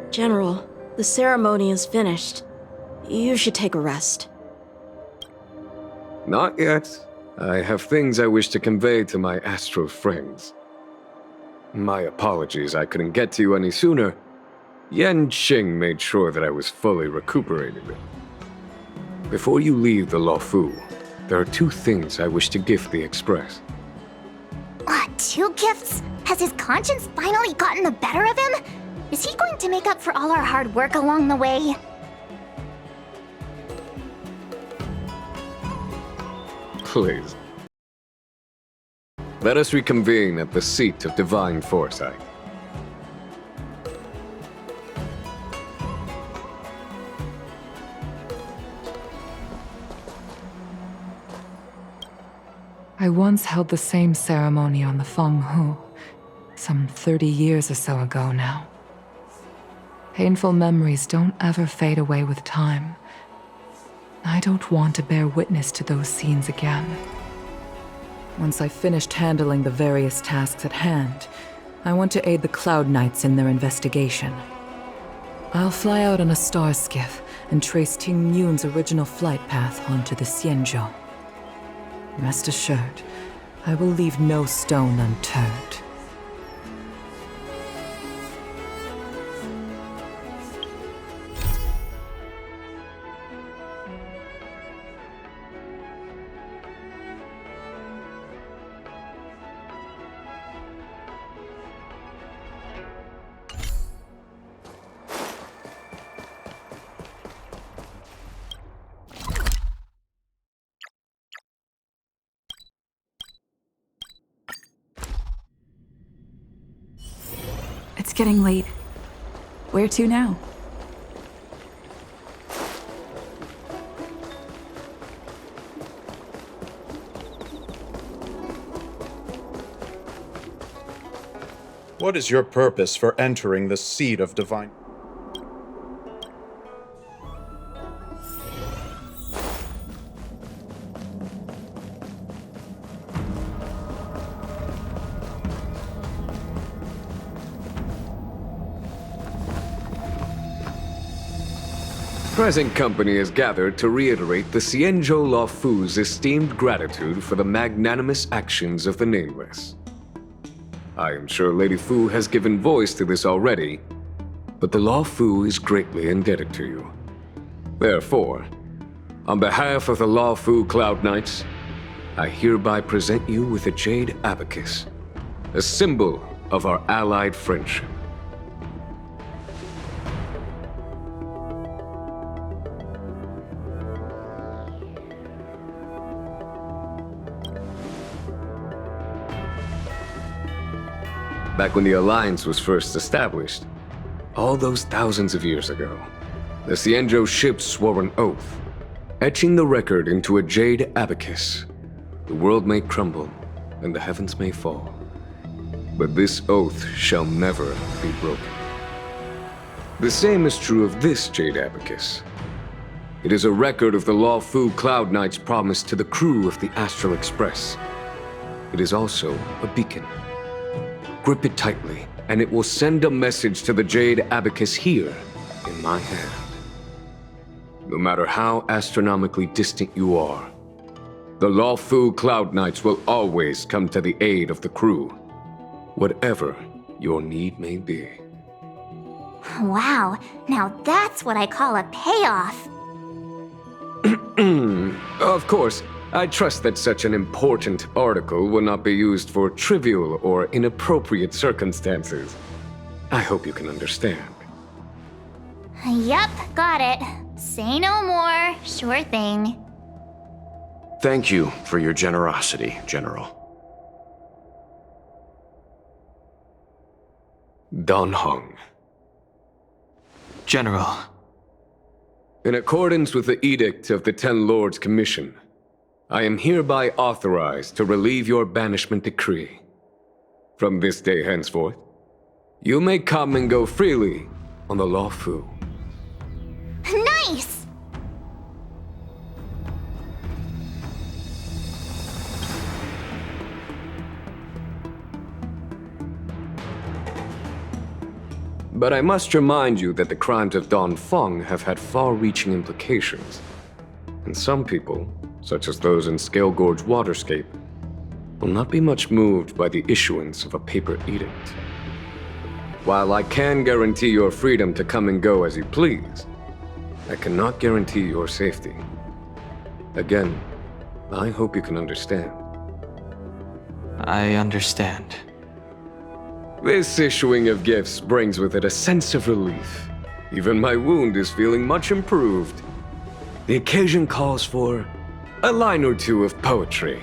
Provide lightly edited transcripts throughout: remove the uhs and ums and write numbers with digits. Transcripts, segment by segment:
General, the ceremony is finished. You should take a rest. Not yet. I have things I wish to convey to my astral friends. My apologies I couldn't get to you any sooner. Yan Qing made sure that I was fully recuperated. Before you leave the Luofu, there are two things I wish to gift the Express. Two gifts? Has his conscience finally gotten the better of him? Is he going to make up for all our hard work along the way? Please. Let us reconvene at the seat of divine foresight. I once held the same ceremony on the Fenghu, some 30 years or so ago now. Painful memories don't ever fade away with time. I don't want to bear witness to those scenes again. Once I've finished handling the various tasks at hand, I want to aid the Cloud Knights in their investigation. I'll fly out on a star skiff and trace Ting Yun's original flight path onto the Xianzhou. Rest assured, I will leave no stone unturned. It's getting late. Where to now? What is your purpose for entering the seat of divine? Present company is gathered to reiterate the Xianzhou Luofu's esteemed gratitude for the magnanimous actions of the Nameless. I am sure Lady Fu has given voice to this already, but the Luofu is greatly indebted to you. Therefore, on behalf of the Luofu Cloud Knights, I hereby present you with a jade abacus, a symbol of our allied friendship. Back when the Alliance was first established, all those thousands of years ago, the Xianzhou ships swore an oath, etching the record into a jade abacus. The world may crumble, and the heavens may fall, but this oath shall never be broken. The same is true of this jade abacus. It is a record of the Luofu Cloud Knight's promise to the crew of the Astral Express. It is also a beacon. Grip it tightly, and it will send a message to the jade abacus here in my hand. No matter how astronomically distant you are, the Luofu Cloud Knights will always come to the aid of the crew, whatever your need may be. Wow, now that's what I call a payoff. Of course, I trust that such an important article will not be used for trivial or inappropriate circumstances. I hope you can understand. Yep, got it. Say no more. Sure thing. Thank you for your generosity, General. Dan Heng. General. In accordance with the Edict of the Ten Lords Commission, I am hereby authorized to relieve your banishment decree. From this day henceforth, you may come and go freely on the Luofu. Nice! But I must remind you that the crimes of Dongfeng have had far-reaching implications. And some people, such as those in Scale Gorge Waterscape, will not be much moved by the issuance of a paper edict. While I can guarantee your freedom to come and go as you please, I cannot guarantee your safety. Again, I hope you can understand. I understand. This issuing of gifts brings with it a sense of relief. Even my wound is feeling much improved. The occasion calls for a line or two of poetry.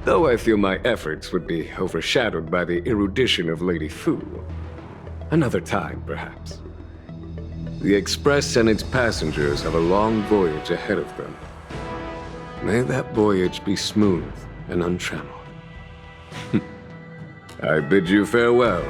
Though I feel my efforts would be overshadowed by the erudition of Lady Fu. Another time, perhaps. The Express and its passengers have a long voyage ahead of them. May that voyage be smooth and untrammeled. I bid you farewell.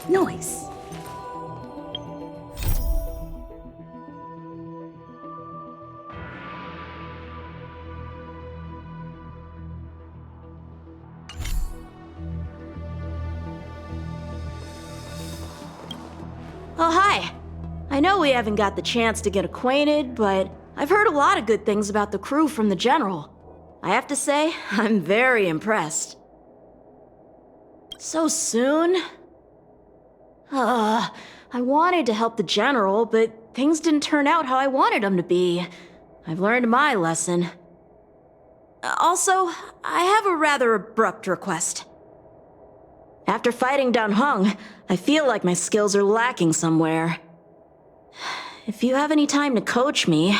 Noise. Oh, hi. I know we haven't got the chance to get acquainted, but I've heard a lot of good things about the crew from the General. I have to say, I'm very impressed. So soon? I wanted to help the General, but things didn't turn out how I wanted them to be. I've learned my lesson. Also, I have a rather abrupt request. After fighting Danheng, I feel like my skills are lacking somewhere. If you have any time to coach me...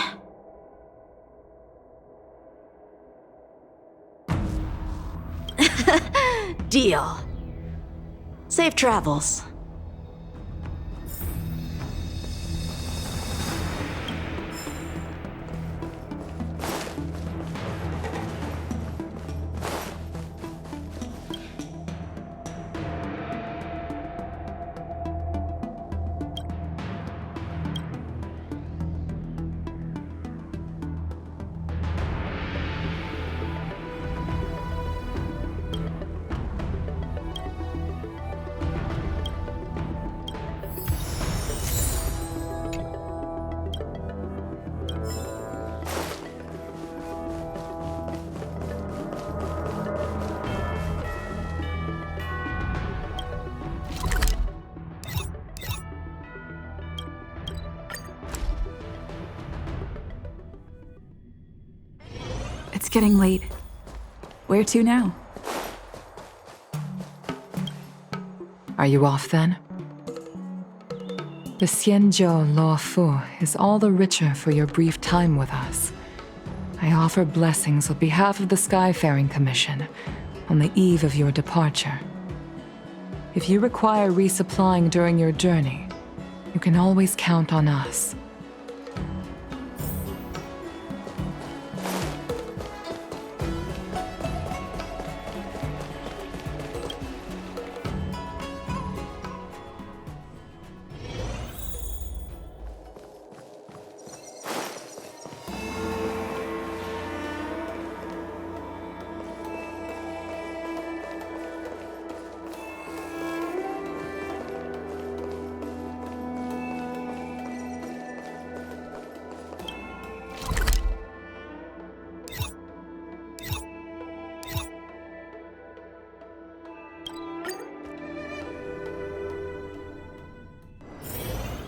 Deal. Safe travels. It's getting late. Where to now? Are you off then? The Xianzhou Luofu is all the richer for your brief time with us. I offer blessings on behalf of the Skyfaring Commission on the eve of your departure. If you require resupplying during your journey, you can always count on us.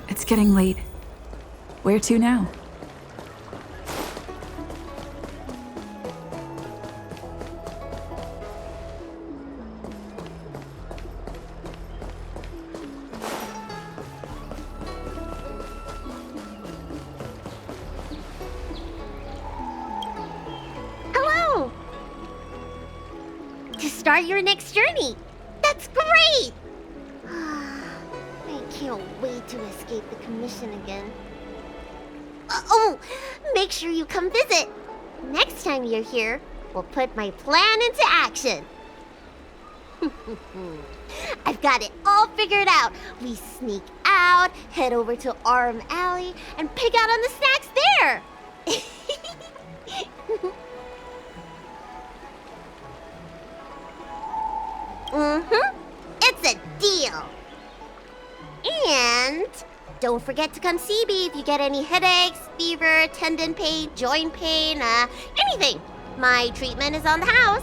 It's getting late. Where to now? start your next journey. That's great! I can't wait to escape the commission again. Oh, make sure you come visit. Next time you're here, we'll put my plan into action. I've got it all figured out. We sneak out, head over to Arm Alley, and pick out on the snacks there. It's a deal. And don't forget to come see me if you get any headaches, fever, tendon pain, joint pain, anything. My treatment is on the house.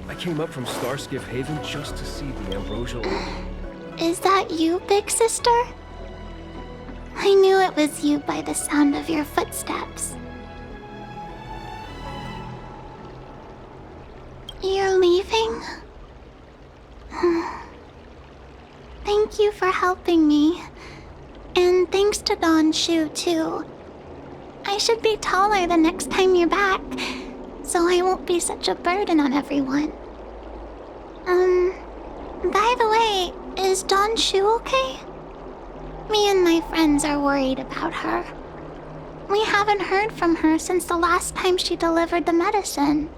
I came up from Starskiff Haven just to see the ambrosial. Is that you, big sister? I knew it was you by the sound of your footsteps. You're leaving? Thank you for helping me. And thanks to Don Shu, too. I should be taller the next time you're back, so I won't be such a burden on everyone. By the way, is Don Shu okay? Me and my friends are worried about her. We haven't heard from her since the last time she delivered the medicine.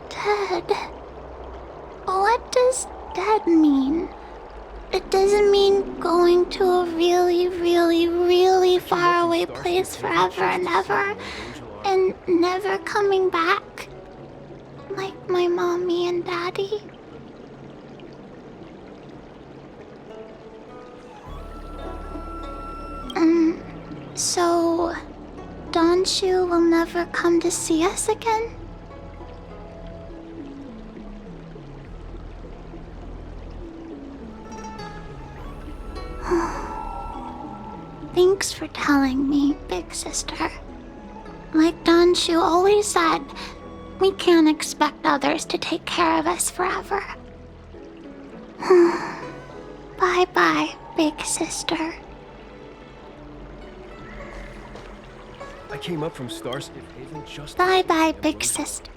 Dead. What does dead mean? It doesn't mean going to a really, really, really far away place forever and ever, and never coming back, like my mommy and daddy. So Don Shu will never come to see us again? Thanks for telling me, big sister. Like Don Shu always said, we can't expect others to take care of us forever. Bye-bye, big sister. I came up from Starskiff Haven just. Bye-bye, big sister.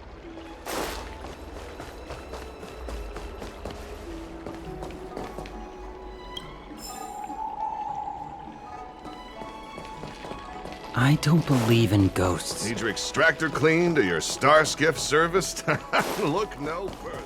I don't believe in ghosts. Need your extractor cleaned or your Starskiff serviced? Look no further.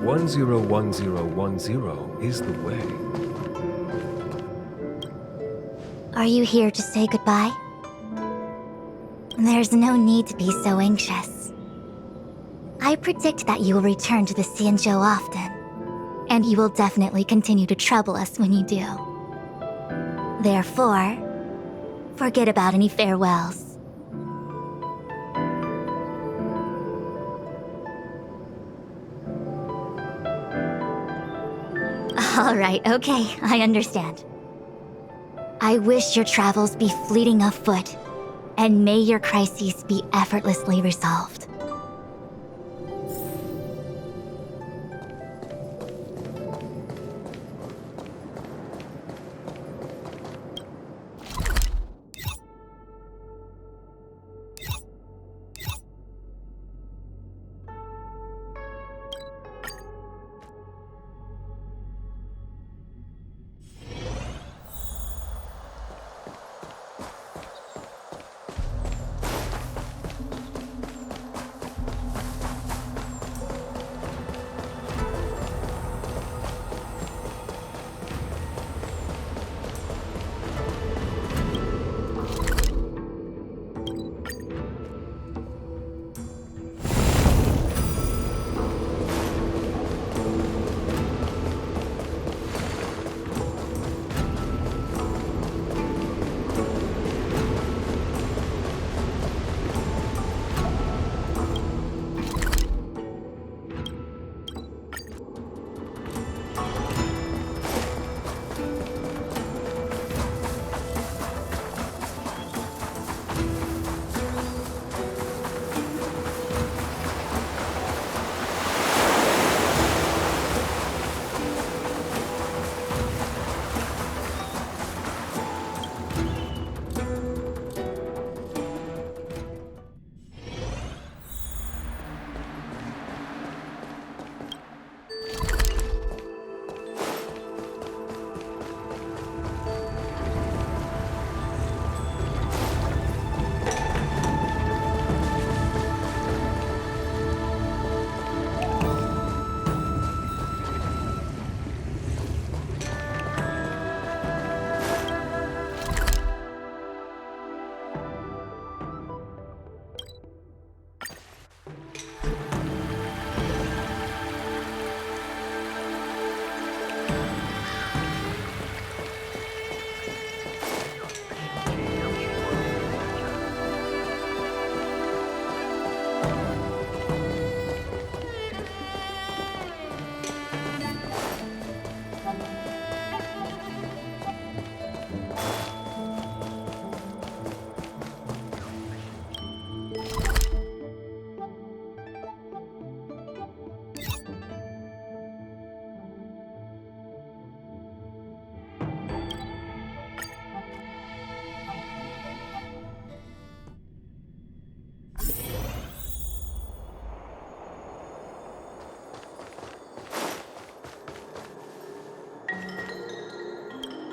One 101010 is the way. Are you here to say goodbye? There's no need to be so anxious. I predict that you will return to the Xianzhou often, and you will definitely continue to trouble us when you do. Therefore, forget about any farewells. All right, okay, I understand. I wish your travels be fleeting of foot, and may your crises be effortlessly resolved.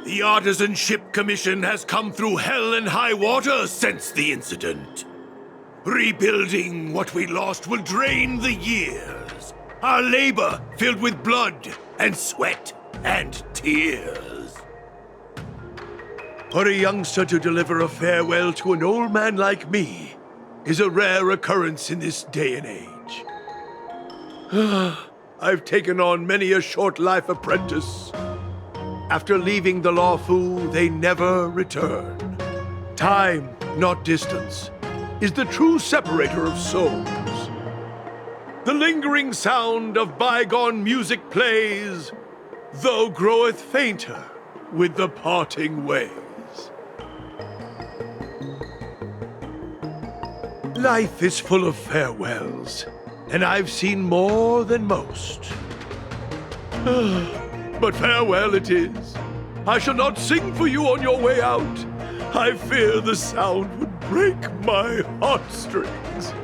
The Artisan Ship Commission has come through hell and high water since the incident. Rebuilding what we lost will drain the years. Our labor filled with blood and sweat and tears. For a youngster to deliver a farewell to an old man like me is a rare occurrence in this day and age. I've taken on many a short-life apprentice. After leaving the Lawfu, they never return. Time, not distance, is the true separator of souls. The lingering sound of bygone music plays, though groweth fainter with the parting ways. Life is full of farewells, and I've seen more than most. But farewell it is. I shall not sing for you on your way out. I fear the sound would break my heartstrings.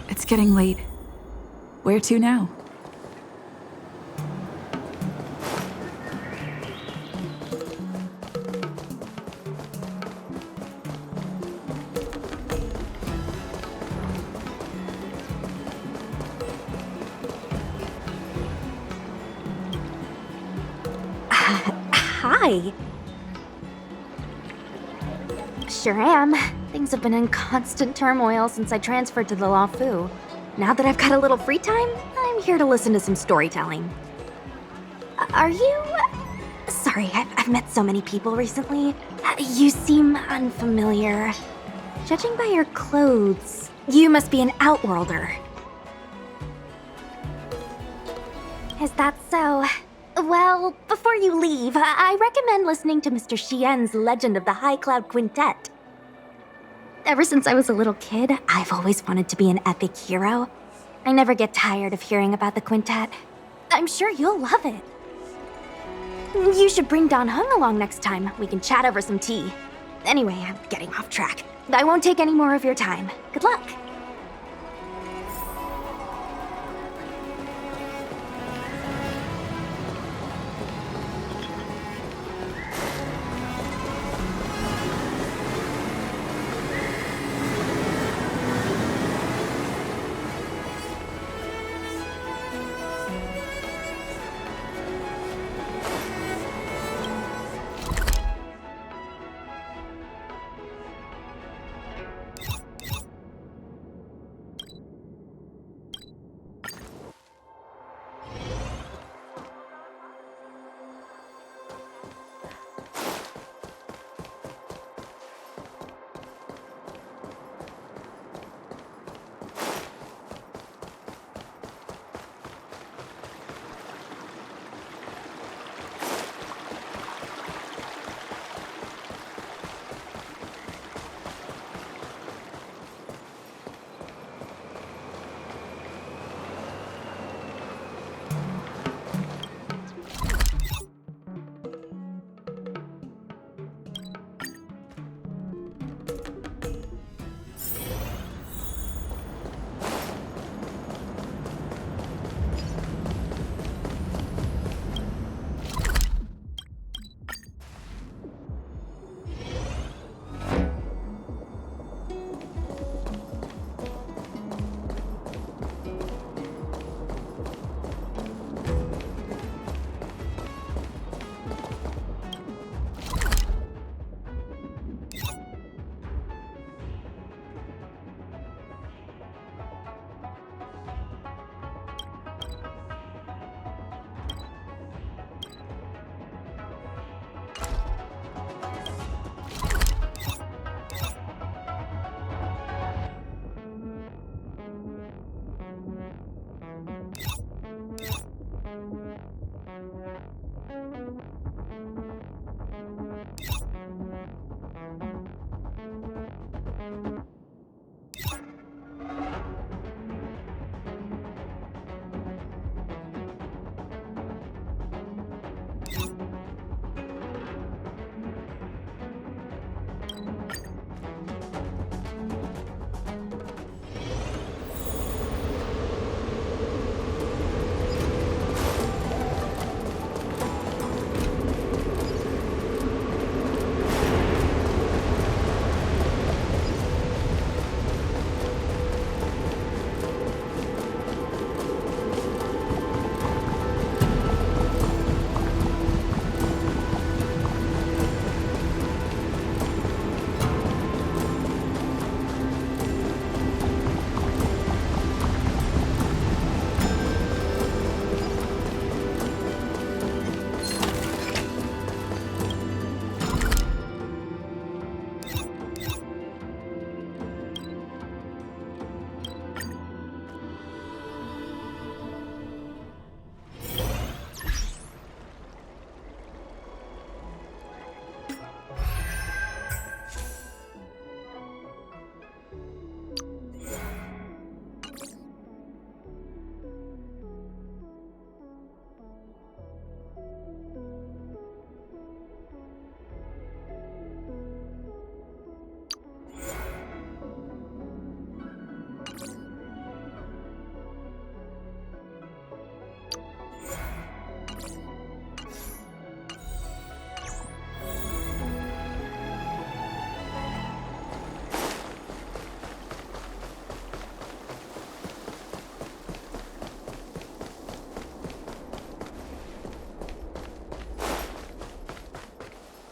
It's getting late. Where to now? Hi. Sure am. Things have been in constant turmoil since I transferred to the Luofu. Now that I've got a little free time, I'm here to listen to some storytelling. Are you... Sorry, I've met so many people recently. You seem unfamiliar. Judging by your clothes, you must be an outworlder. Is that so? Well, before you leave, I recommend listening to Mr. Xian's Legend of the High Cloud Quintet. Ever since I was a little kid, I've always wanted to be an epic hero. I never get tired of hearing about the quintet. I'm sure you'll love it. You should bring Don Hung along next time. We can chat over some tea. Anyway, I'm getting off track. I won't take any more of your time. Good luck.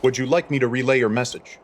Would you like me to relay your message?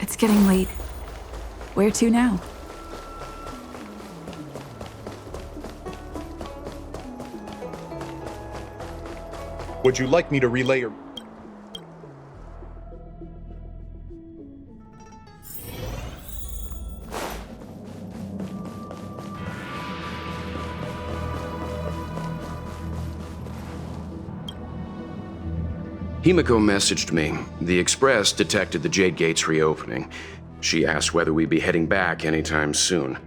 It's getting late. Where to now? Would you like me to relay your... Himiko messaged me. The Express detected the Jade Gates reopening. She asked whether we'd be heading back anytime soon.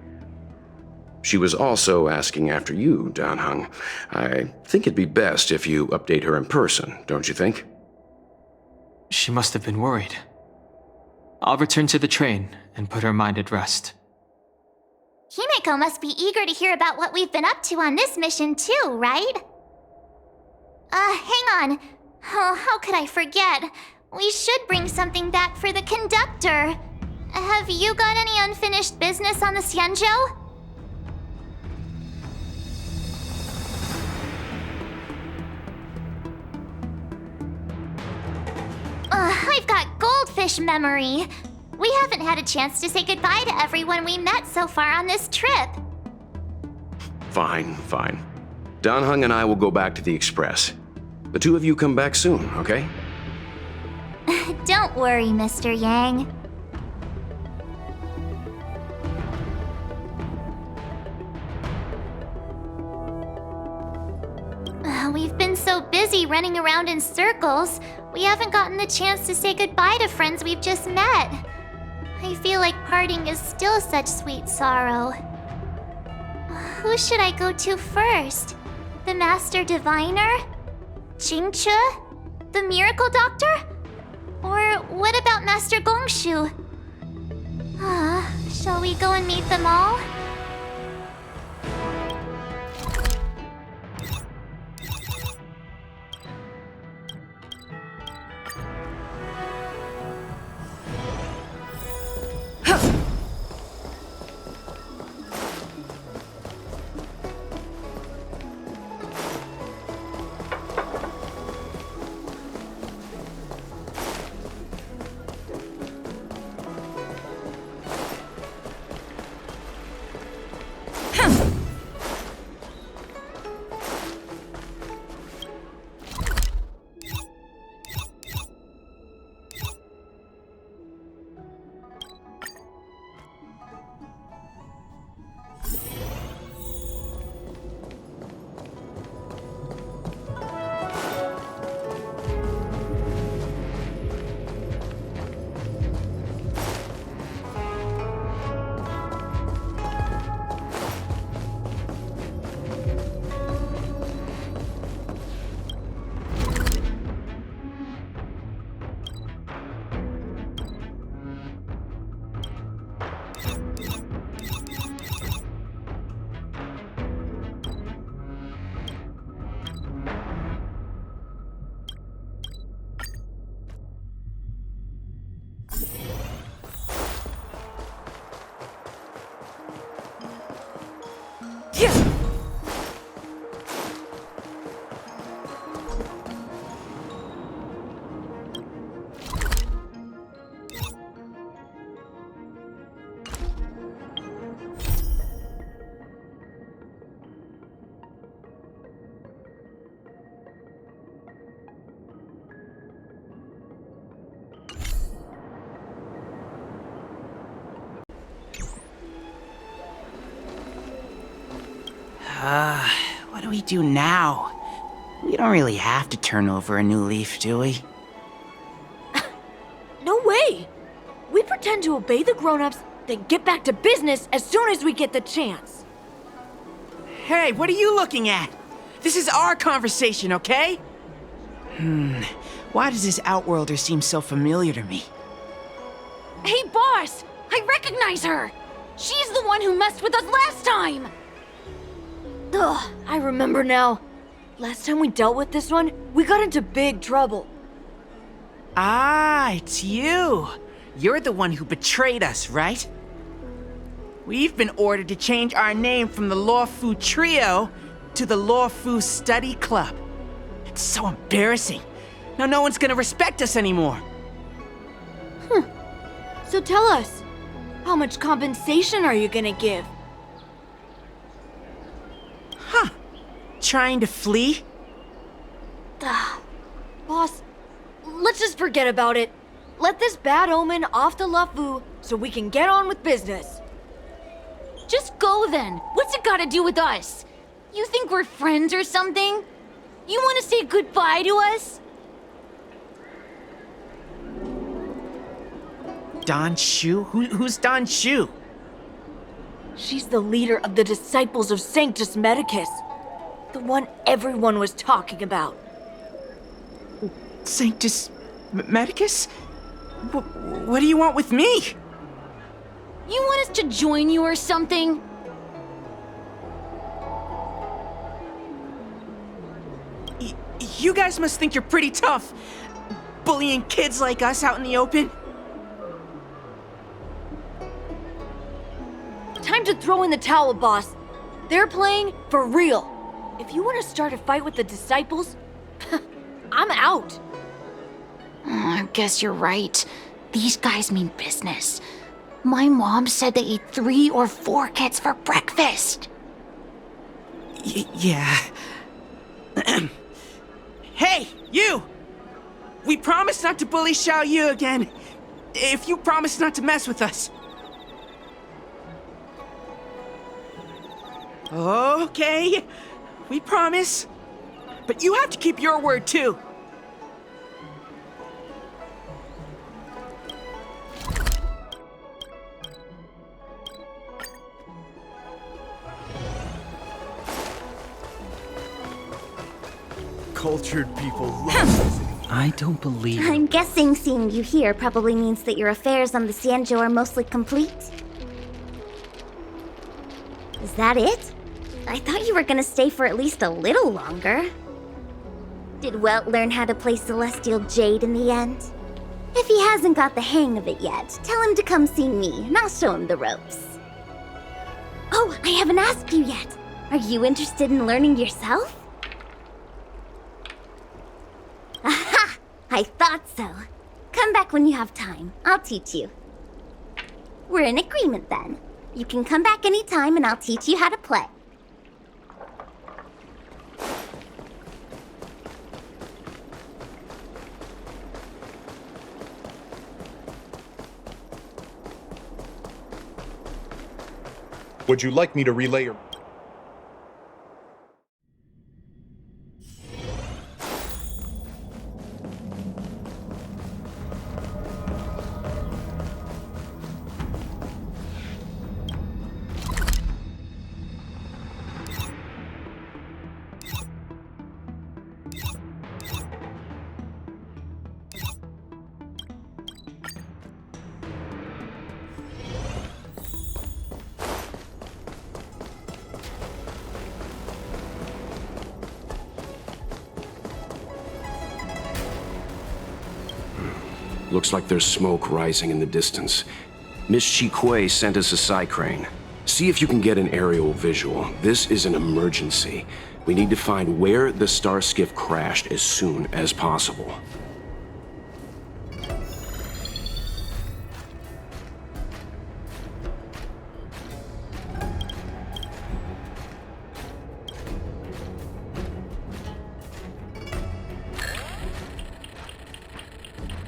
She was also asking after you, Danheng. I think it'd be best if you update her in person, don't you think? She must have been worried. I'll return to the train and put her mind at rest. Himiko must be eager to hear about what we've been up to on this mission too, right? Hang on. Oh, how could I forget? We should bring something back for the conductor. Have you got any unfinished business on the Xianzhou? I've got goldfish memory. We haven't had a chance to say goodbye to everyone we met so far on this trip. Fine, fine. Danheng and I will go back to the Express. The two of you come back soon, okay? Don't worry, Mr. Yang. We've been so busy running around in circles, we haven't gotten the chance to say goodbye to friends we've just met. I feel like parting is still such sweet sorrow. Who should I go to first? The Master Diviner? Jingchu? The Miracle Doctor? Or what about Master Gongshu? Shall we go and meet them all? What do we do now? We don't really have to turn over a new leaf, do we? No way! We pretend to obey the grown-ups, then get back to business as soon as we get the chance. Hey, what are you looking at? This is our conversation, okay? Why does this Outworlder seem so familiar to me? Hey, boss! I recognize her! She's the one who messed with us last time! Ugh, I remember now. Last time we dealt with this one, we got into big trouble. Ah, it's you. You're the one who betrayed us, right? We've been ordered to change our name from the Luofu Trio to the Luofu Study Club. It's so embarrassing. Now no one's gonna respect us anymore. So tell us, how much compensation are you gonna give? Trying to flee? Boss, let's just forget about it. Let this bad omen off the Luofu so we can get on with business. Just go then. What's it got to do with us? You think we're friends or something? You want to say goodbye to us? Don Shu? Who's Don Shu? She's the leader of the Disciples of Sanctus Medicus. The one everyone was talking about. Sanctus Medicus? What do you want with me? You want us to join you or something? You guys must think you're pretty tough, bullying kids like us out in the open. Time to throw in the towel, boss. They're playing for real. If you want to start a fight with the Disciples, I'm out. I guess you're right. These guys mean business. My mom said they eat 3 or 4 kids for breakfast. Yeah. Hey, you! We promise not to bully Xiao Yu again. If you promise not to mess with us. Okay, we promise. But you have to keep your word too. Cultured people love visiting. I don't believe it. I'm guessing seeing you here probably means that your affairs on the Xianzhou are mostly complete. Is that it? I thought you were gonna stay for at least a little longer. Did Welt learn how to play Celestial Jade in the end? If he hasn't got the hang of it yet, tell him to come see me, and I'll show him the ropes. Oh, I haven't asked you yet. Are you interested in learning yourself? Aha! I thought so. Come back when you have time. I'll teach you. We're in agreement then. You can come back anytime and I'll teach you how to play. Would you like me to relay your... Looks like there's smoke rising in the distance. Miss Chi Kuei sent us a psy crane. See if you can get an aerial visual. This is an emergency. We need to find where the star skiff crashed as soon as possible.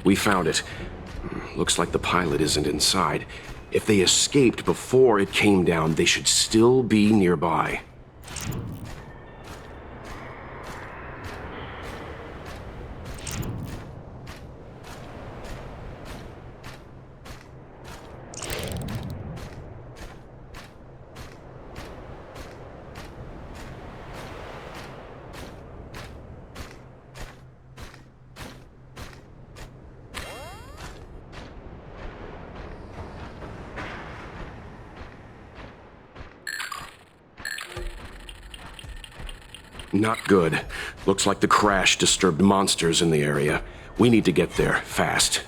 We found it. Looks like the pilot isn't inside. If they escaped before it came down, they should still be nearby. Not good. Looks like the crash disturbed monsters in the area. We need to get there, fast.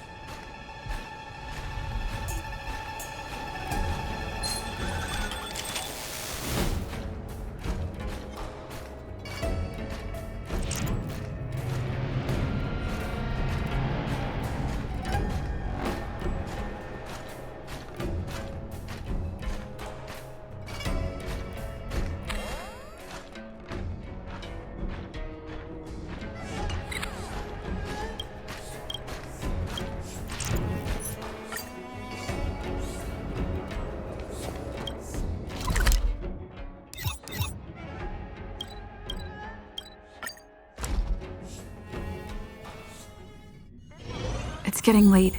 It's getting late.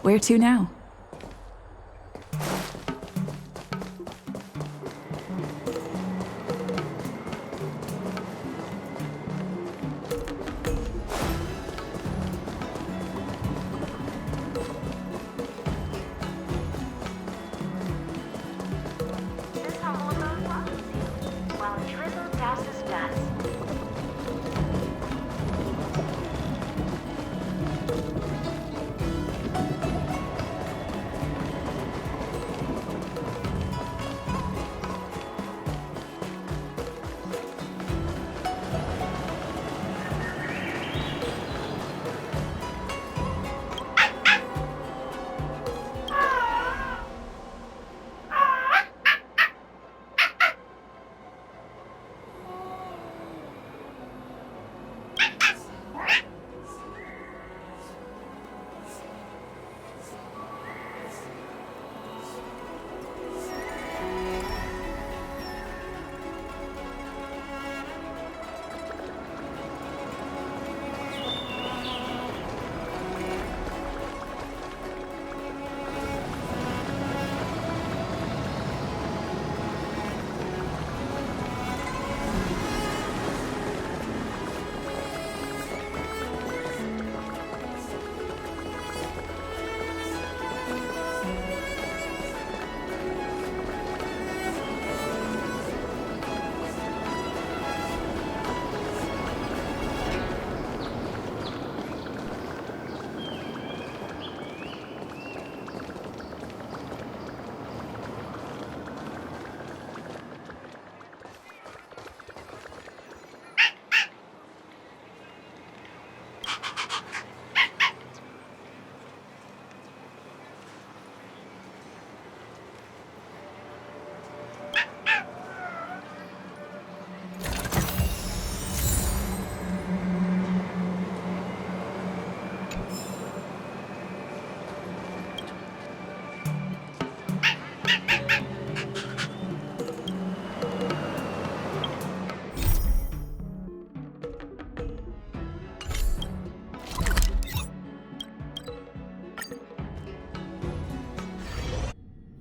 Where to now?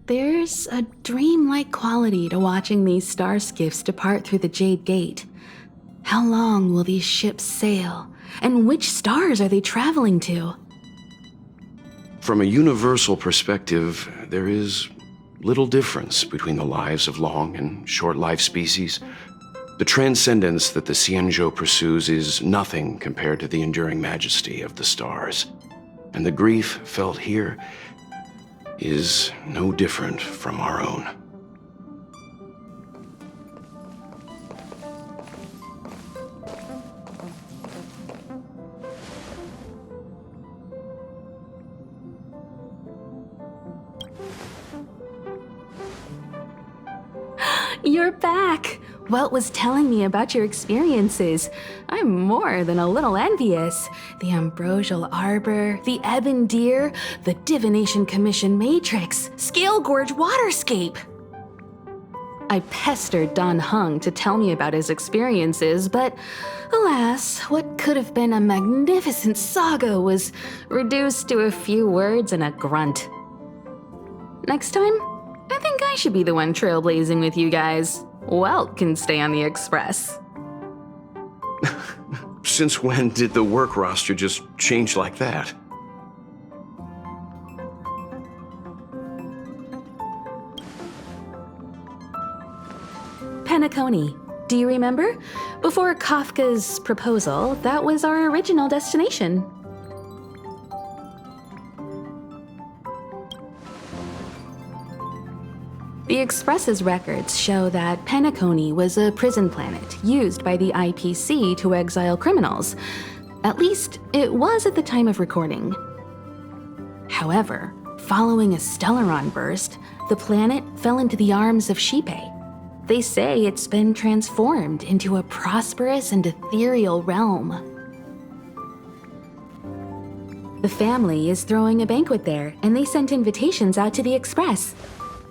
There's a dreamlike quality to watching these star skiffs depart through the Jade Gate. How long will these ships sail? And which stars are they traveling to? From a universal perspective, there is little difference between the lives of long and short-lived species. The transcendence that the Xianzhou pursues is nothing compared to the enduring majesty of the stars. And the grief felt here is no different from our own. You're back! Welt was telling me about your experiences. I'm more than a little envious. The Ambrosial Arbor, the Ebon Deer, the Divination Commission Matrix, Scale Gorge Waterscape. I pestered Don Hung to tell me about his experiences, but alas, what could have been a magnificent saga was reduced to a few words and a grunt. Next time, I think I should be the one trailblazing with you guys. Welt can stay on the Express. Since when did the work roster just change like that? Penacony. Do you remember? Before Kafka's proposal, that was our original destination. The Express's records show that Penacony was a prison planet used by the IPC to exile criminals. At least, it was at the time of recording. However, following a Stellaron burst, the planet fell into the arms of Xipe. They say it's been transformed into a prosperous and ethereal realm. The family is throwing a banquet there, and they sent invitations out to the Express.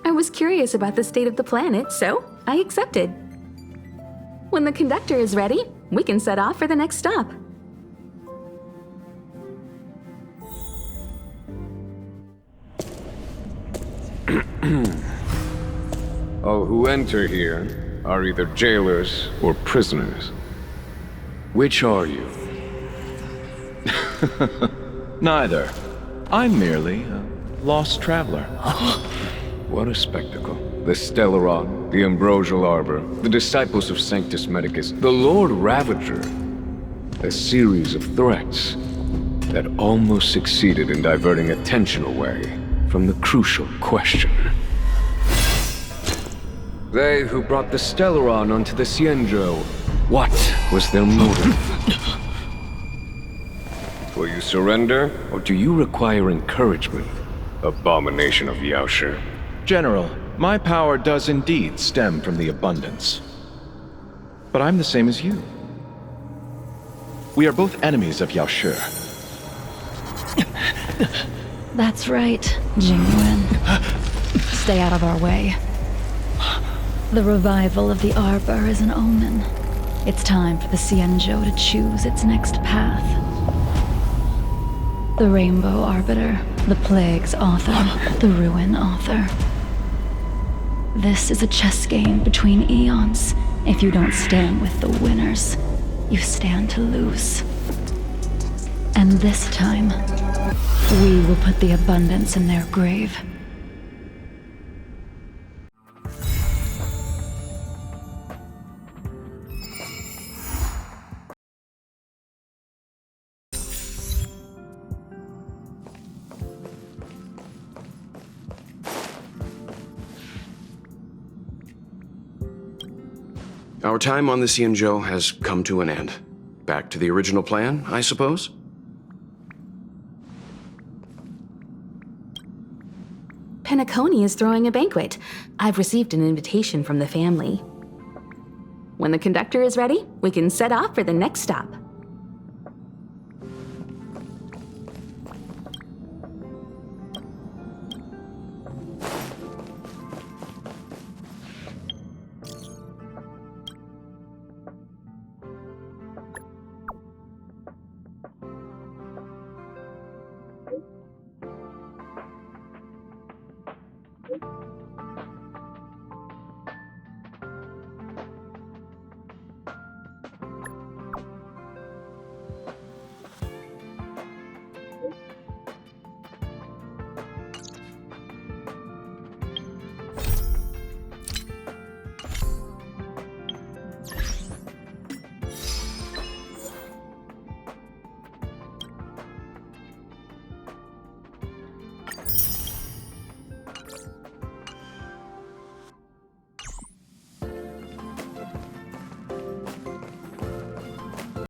I was curious about the state of the planet, so I accepted. When the conductor is ready, we can set off for the next stop. All who enter here are either jailers or prisoners. Which are you? Neither. I'm merely a lost traveler. What a spectacle. The Stellaron, the Ambrosial Arbor, the Disciples of Sanctus Medicus, the Lord Ravager. A series of threats that almost succeeded in diverting attention away from the crucial question. They who brought the Stellaron onto the Xianzhou, what was their motive? Will you surrender, or do you require encouragement, abomination of Yaoshi? General, my power does indeed stem from the abundance. But I'm the same as you. We are both enemies of Yaoshi. That's right, Jing Yuan. Stay out of our way. The revival of the Arbor is an omen. It's time for the Xianzhou to choose its next path. The Rainbow Arbiter, the Plague's author, the Ruin author. This is a chess game between eons. If you don't stand with the winners, you stand to lose. And this time, we will put the abundance in their grave. Our time on the Xianzhou has come to an end. Back to the original plan, I suppose? Penacony is throwing a banquet. I've received an invitation from the family. When the conductor is ready, we can set off for the next stop.